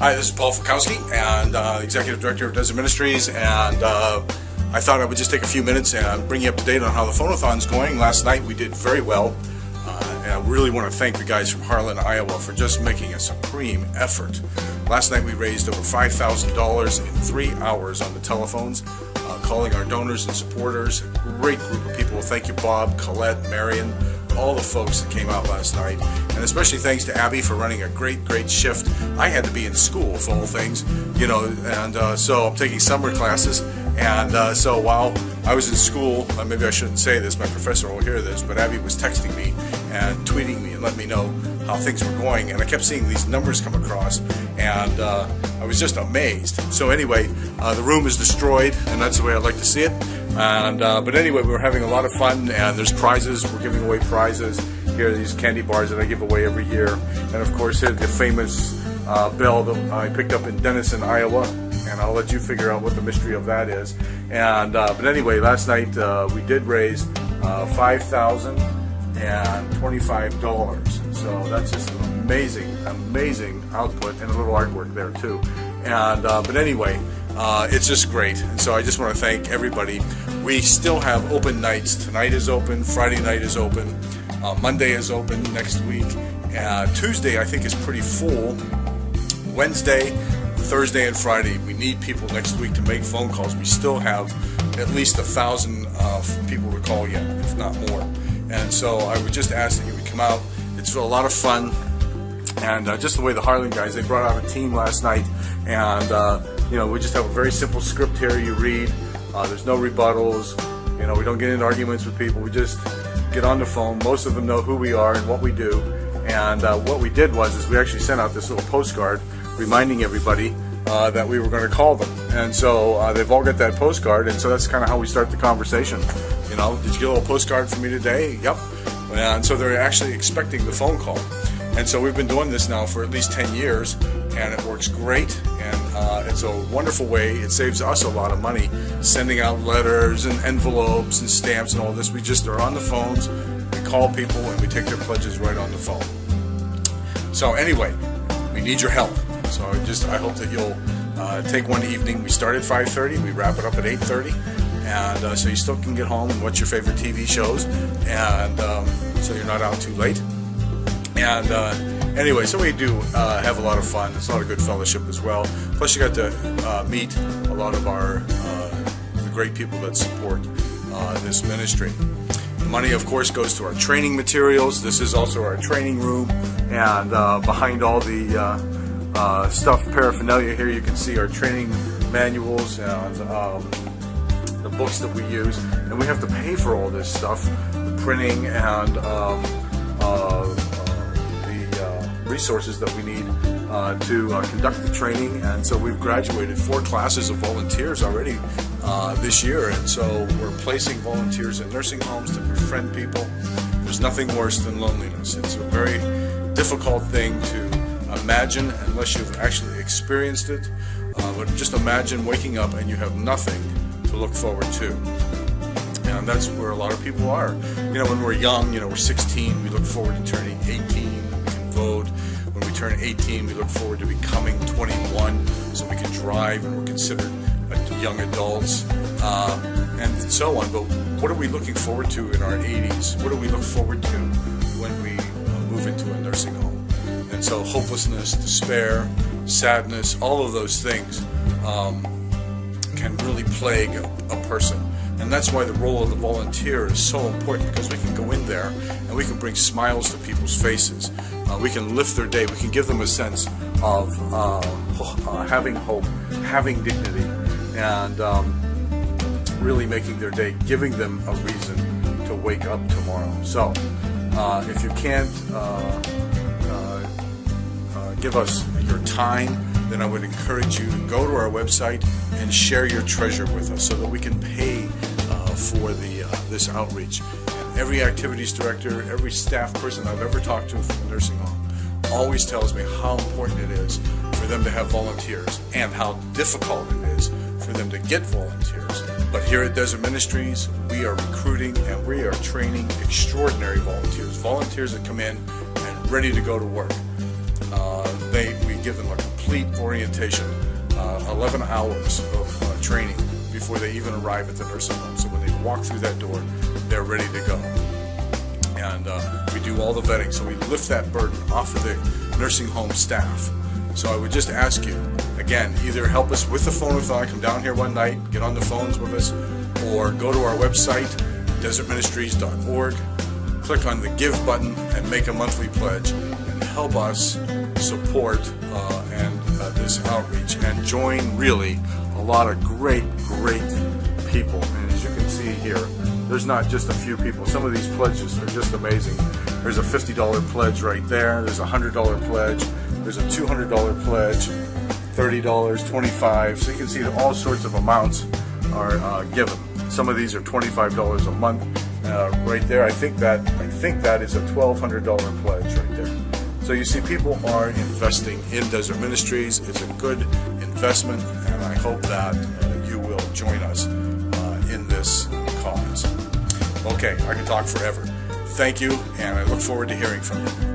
Hi, this is Paul Fikowski, and Executive Director of Desert Ministries, and I thought I would just take a few minutes and bring you up to date on how the Phone-a-thon's going. Last night we did very well, and I really want to thank the guys from Harlan, Iowa for just making a supreme effort. Last night we raised over $5,000 in 3 hours on the telephones, calling our donors and supporters. A great group of people. Thank you, Bob, Colette, Marion, all the folks that came out last night, and especially thanks to Abby for running a great shift. I had to be in school for all things, you know, and so I'm taking summer classes, and so while I was in school, maybe I shouldn't say this, my professor will hear this, but Abby was texting me and tweeting me and letting me know how things were going, and I kept seeing these numbers come across, and I was just amazed. So anyway, the room is destroyed, and that's the way I like to see it. And but anyway, we were having a lot of fun, and there's prizes. We're giving away prizes. Here are these candy bars that I give away every year, and of course here's the famous bell that I picked up in Denison, Iowa, and I'll let you figure out what the mystery of that is. And but anyway, last night we did raise $5,025, so that's just an amazing output, and a little artwork there too. And but anyway, it's just great, and so I just want to thank everybody. We still have open nights. Tonight is open, Friday night is open, Monday is open next week, Tuesday I think is pretty full, Wednesday, Thursday, and Friday. We need people next week to make phone calls. We still have at least 1,000 people to call yet, if not more, and so I would just ask that you would come out. It's a lot of fun, and just the way the Harlan guys, they brought out a team last night, and you know, we just have a very simple script here you read. There's no rebuttals. You know, we don't get into arguments with people. We just get on the phone. Most of them know who we are and what we do. And what we did was we actually sent out this little postcard reminding everybody that we were going to call them. And so they've all got that postcard, and so that's kind of how we start the conversation. You know, did you get a little postcard from me today? Yep. And so they're actually expecting the phone call. And so we've been doing this now for at least 10 years, and it works great, and it's a wonderful way. It saves us a lot of money sending out letters and envelopes and stamps and all this. We just are on the phones, we call people, and we take their pledges right on the phone. So anyway, we need your help. So I hope that you'll take one evening. We start at 5:30, we wrap it up at 8:30, and so you still can get home and watch your favorite TV shows, and so you're not out too late. And anyway, so we do have a lot of fun. It's a lot of good fellowship as well. Plus, you got to meet a lot of the great people that support this ministry. The money, of course, goes to our training materials. This is also our training room, and behind all the stuff, paraphernalia here, you can see our training manuals and the books that we use. And we have to pay for all this stuff, the printing and resources that we need to conduct the training. And so we've graduated 4 classes of volunteers already this year, and so we're placing volunteers in nursing homes to befriend people. There's nothing worse than loneliness. It's a very difficult thing to imagine unless you've actually experienced it, but just imagine waking up and you have nothing to look forward to. And that's where a lot of people are. You know, when we're young, you know, we're 16, we look forward to turning 18. Vote. When we turn 18, we look forward to becoming 21 so we can drive, and we're considered young adults, and so on. But what are we looking forward to in our 80s? What do we look forward to when we move into a nursing home? And so hopelessness, despair, sadness, all of those things can really plague a person. And that's why the role of the volunteer is so important, because we can go in there and we can bring smiles to people's faces. We can lift their day. We can give them a sense of having hope, having dignity, and really making their day, giving them a reason to wake up tomorrow. So if you can't give us your time, then I would encourage you to go to our website and share your treasure with us so that we can pay for this outreach. And every activities director, every staff person I've ever talked to from a nursing home always tells me how important it is for them to have volunteers and how difficult it is for them to get volunteers. But here at Desert Ministries, we are recruiting and we are training extraordinary volunteers that come in and ready to go to work. We give them a complete complete orientation, 11 hours of training before they even arrive at the nursing home. So when they walk through that door, they're ready to go. And we do all the vetting, so we lift that burden off of the nursing home staff. So I would just ask you, again, either help us with the phone-a-thon, come down here one night, get on the phones with us, or go to our website, desertministries.org, click on the Give button and make a monthly pledge, and help us support this outreach, and join really a lot of great people. And as you can see here, there's not just a few people. Some of these pledges are just amazing. There's a $50 pledge right there. There's a $100 pledge. There's a $200 pledge, $30, $25. So you can see that all sorts of amounts are given. Some of these are $25 a month right there. I think that is a $1,200 pledge right there. So you see, people are investing in Desert Ministries. It's a good investment, and I hope that you will join us in this cause. Okay, I can talk forever. Thank you, and I look forward to hearing from you.